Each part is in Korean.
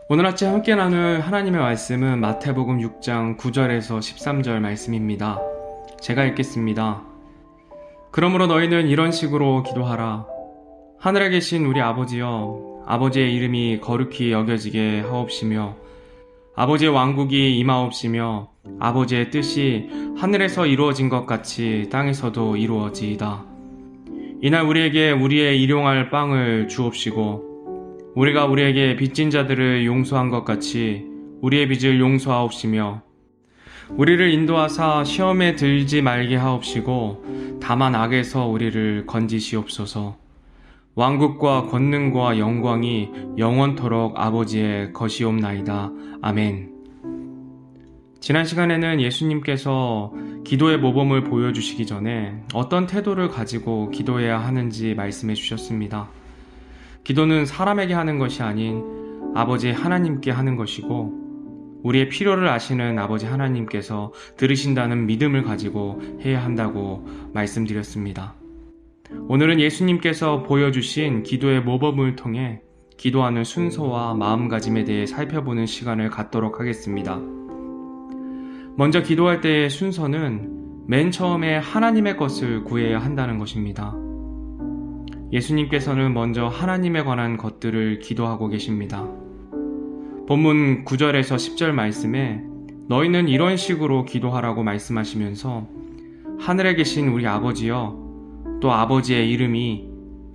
오늘 아침 함께 나눌 하나님의 말씀은 마태복음 6장 9절에서 13절 말씀입니다. 제가 읽겠습니다. 그러므로 너희는 이런 식으로 기도하라. 하늘에 계신 우리 아버지여, 아버지의 이름이 거룩히 여겨지게 하옵시며 아버지의 왕국이 임하옵시며 아버지의 뜻이 하늘에서 이루어진 것 같이 땅에서도 이루어지이다. 이날 우리에게 우리의 일용할 빵을 주옵시고 우리가 우리에게 빚진 자들을 용서한 것 같이 우리의 빚을 용서하옵시며 우리를 인도하사 시험에 들지 말게 하옵시고 다만 악에서 우리를 건지시옵소서. 왕국과 권능과 영광이 영원토록 아버지의 것이옵나이다. 아멘. 지난 시간에는 예수님께서 기도의 모범을 보여주시기 전에 어떤 태도를 가지고 기도해야 하는지 말씀해 주셨습니다. 기도는 사람에게 하는 것이 아닌 아버지 하나님께 하는 것이고 우리의 필요를 아시는 아버지 하나님께서 들으신다는 믿음을 가지고 해야 한다고 말씀드렸습니다. 오늘은 예수님께서 보여주신 기도의 모범을 통해 기도하는 순서와 마음가짐에 대해 살펴보는 시간을 갖도록 하겠습니다. 먼저 기도할 때의 순서는 맨 처음에 하나님의 것을 구해야 한다는 것입니다. 예수님께서는 먼저 하나님에 관한 것들을 기도하고 계십니다. 본문 9절에서 10절 말씀에 너희는 이런 식으로 기도하라고 말씀하시면서 하늘에 계신 우리 아버지여, 또 아버지의 이름이,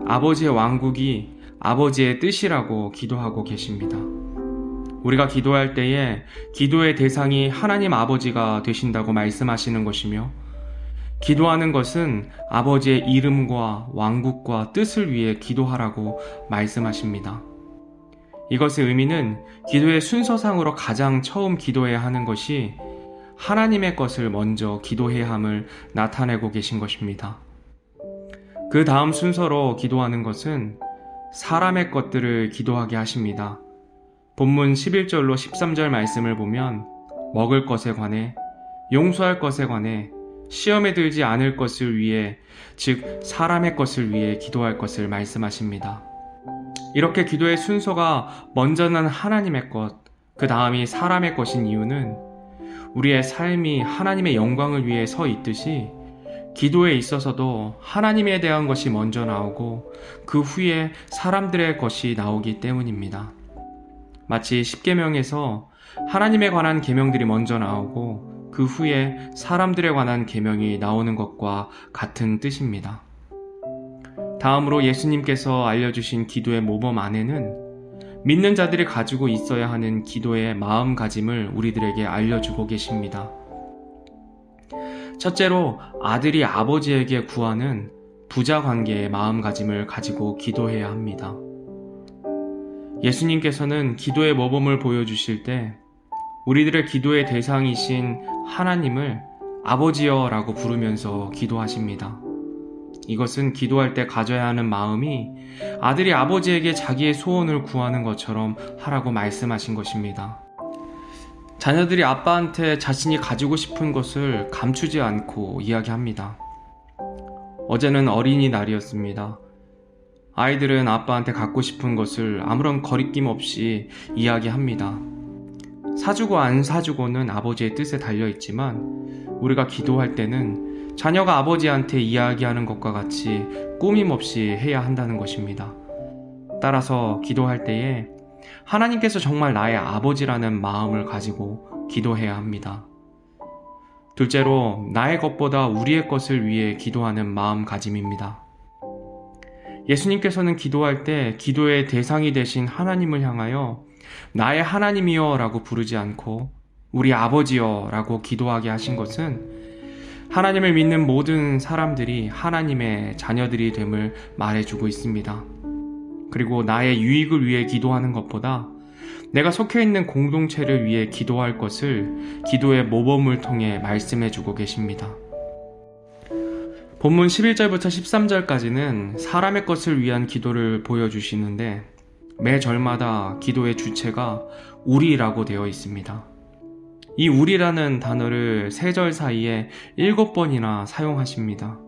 아버지의 왕국이 아버지의 뜻이라고 기도하고 계십니다. 우리가 기도할 때에 기도의 대상이 하나님 아버지가 되신다고 말씀하시는 것이며 기도하는 것은 아버지의 이름과 왕국과 뜻을 위해 기도하라고 말씀하십니다. 이것의 의미는 기도의 순서상으로 가장 처음 기도해야 하는 것이 하나님의 것을 먼저 기도해야 함을 나타내고 계신 것입니다. 그 다음 순서로 기도하는 것은 사람의 것들을 기도하게 하십니다. 본문 11절로 13절 말씀을 보면 먹을 것에 관해, 용서할 것에 관해, 시험에 들지 않을 것을 위해, 즉 사람의 것을 위해 기도할 것을 말씀하십니다. 이렇게 기도의 순서가 먼저는 하나님의 것, 그 다음이 사람의 것인 이유는 우리의 삶이 하나님의 영광을 위해 서 있듯이 기도에 있어서도 하나님에 대한 것이 먼저 나오고 그 후에 사람들의 것이 나오기 때문입니다. 마치 십계명에서 하나님에 관한 계명들이 먼저 나오고 그 후에 사람들에 관한 계명이 나오는 것과 같은 뜻입니다. 다음으로 예수님께서 알려주신 기도의 모범 안에는 믿는 자들이 가지고 있어야 하는 기도의 마음가짐을 우리들에게 알려주고 계십니다. 첫째로 아들이 아버지에게 구하는 부자 관계의 마음가짐을 가지고 기도해야 합니다. 예수님께서는 기도의 모범을 보여주실 때 우리들의 기도의 대상이신 하나님을 아버지여라고 부르면서 기도하십니다. 이것은 기도할 때 가져야 하는 마음이 아들이 아버지에게 자기의 소원을 구하는 것처럼 하라고 말씀하신 것입니다. 자녀들이 아빠한테 자신이 가지고 싶은 것을 감추지 않고 이야기합니다. 어제는 어린이날이었습니다. 아이들은 아빠한테 갖고 싶은 것을 아무런 거리낌 없이 이야기합니다. 사주고 안 사주고는 아버지의 뜻에 달려있지만 우리가 기도할 때는 자녀가 아버지한테 이야기하는 것과 같이 꾸밈 없이 해야 한다는 것입니다. 따라서 기도할 때에 하나님께서 정말 나의 아버지라는 마음을 가지고 기도해야 합니다. 둘째로 나의 것보다 우리의 것을 위해 기도하는 마음가짐입니다. 예수님께서는 기도할 때 기도의 대상이 되신 하나님을 향하여 나의 하나님이여 라고 부르지 않고 우리 아버지여 라고 기도하게 하신 것은 하나님을 믿는 모든 사람들이 하나님의 자녀들이 됨을 말해주고 있습니다. 그리고 나의 유익을 위해 기도하는 것보다 내가 속해 있는 공동체를 위해 기도할 것을 기도의 모범을 통해 말씀해주고 계십니다. 본문 11절부터 13절까지는 사람의 것을 위한 기도를 보여주시는데 매 절마다 기도의 주체가 우리라고 되어 있습니다. 이 우리라는 단어를 세 절 사이에 7번이나 사용하십니다.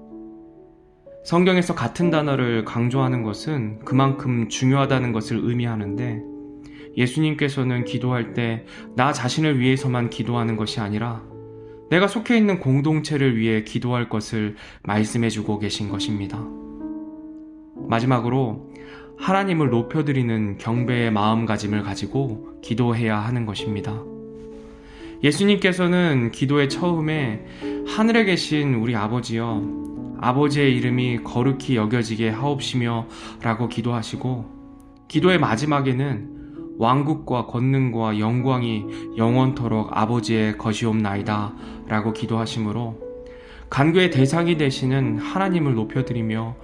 성경에서 같은 단어를 강조하는 것은 그만큼 중요하다는 것을 의미하는데 예수님께서는 기도할 때 나 자신을 위해서만 기도하는 것이 아니라 내가 속해 있는 공동체를 위해 기도할 것을 말씀해 주고 계신 것입니다. 마지막으로 하나님을 높여드리는 경배의 마음가짐을 가지고 기도해야 하는 것입니다. 예수님께서는 기도의 처음에 하늘에 계신 우리 아버지여, 아버지의 이름이 거룩히 여겨지게 하옵시며 라고 기도하시고, 기도의 마지막에는 왕국과 권능과 영광이 영원토록 아버지의 것이옵나이다 라고 기도하시므로 간구의 대상이 되시는 하나님을 높여드리며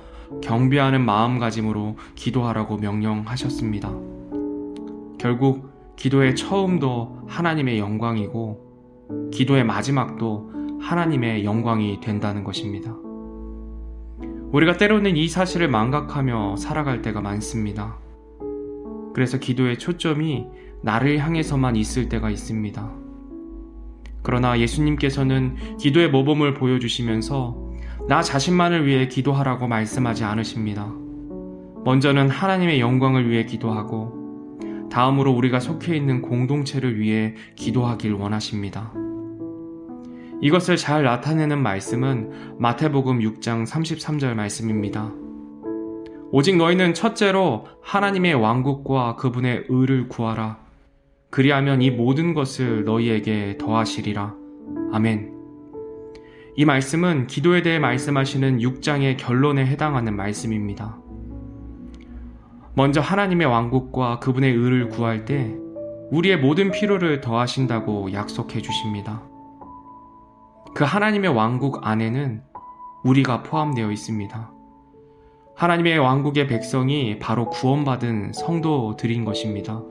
경배하는 마음가짐으로 기도하라고 명령하셨습니다. 결국 기도의 처음도 하나님의 영광이고 기도의 마지막도 하나님의 영광이 된다는 것입니다. 우리가 때로는 이 사실을 망각하며 살아갈 때가 많습니다. 그래서 기도의 초점이 나를 향해서만 있을 때가 있습니다. 그러나 예수님께서는 기도의 모범을 보여주시면서 나 자신만을 위해 기도하라고 말씀하지 않으십니다. 먼저는 하나님의 영광을 위해 기도하고 다음으로 우리가 속해 있는 공동체를 위해 기도하길 원하십니다. 이것을 잘 나타내는 말씀은 마태복음 6장 33절 말씀입니다. 오직 너희는 첫째로 하나님의 왕국과 그분의 의를 구하라. 그리하면 이 모든 것을 너희에게 더하시리라. 아멘. 이 말씀은 기도에 대해 말씀하시는 6장의 결론에 해당하는 말씀입니다. 먼저 하나님의 왕국과 그분의 의를 구할 때 우리의 모든 필요를 더하신다고 약속해 주십니다. 그 하나님의 왕국 안에는 우리가 포함되어 있습니다. 하나님의 왕국의 백성이 바로 구원받은 성도들인 것입니다.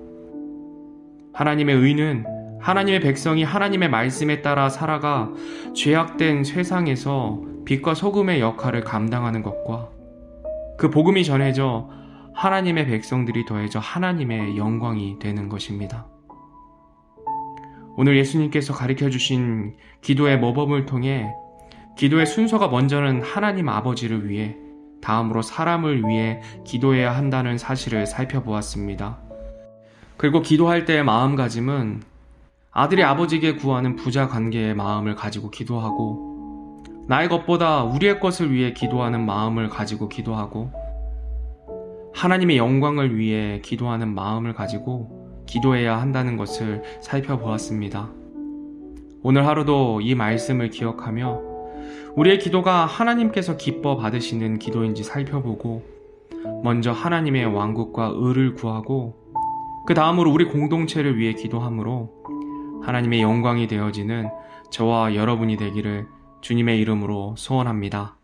하나님의 의는 하나님의 백성이 하나님의 말씀에 따라 살아가 죄악된 세상에서 빛과 소금의 역할을 감당하는 것과 그 복음이 전해져 하나님의 백성들이 더해져 하나님의 영광이 되는 것입니다. 오늘 예수님께서 가르쳐 주신 기도의 모범을 통해 기도의 순서가 먼저는 하나님 아버지를 위해 다음으로 사람을 위해 기도해야 한다는 사실을 살펴보았습니다. 그리고 기도할 때의 마음가짐은 아들이 아버지에게 구하는 부자 관계의 마음을 가지고 기도하고 나의 것보다 우리의 것을 위해 기도하는 마음을 가지고 기도하고 하나님의 영광을 위해 기도하는 마음을 가지고 기도해야 한다는 것을 살펴보았습니다. 오늘 하루도 이 말씀을 기억하며 우리의 기도가 하나님께서 기뻐 받으시는 기도인지 살펴보고 먼저 하나님의 왕국과 의를 구하고 그 다음으로 우리 공동체를 위해 기도함으로 하나님의 영광이 되어지는 저와 여러분이 되기를 주님의 이름으로 소원합니다.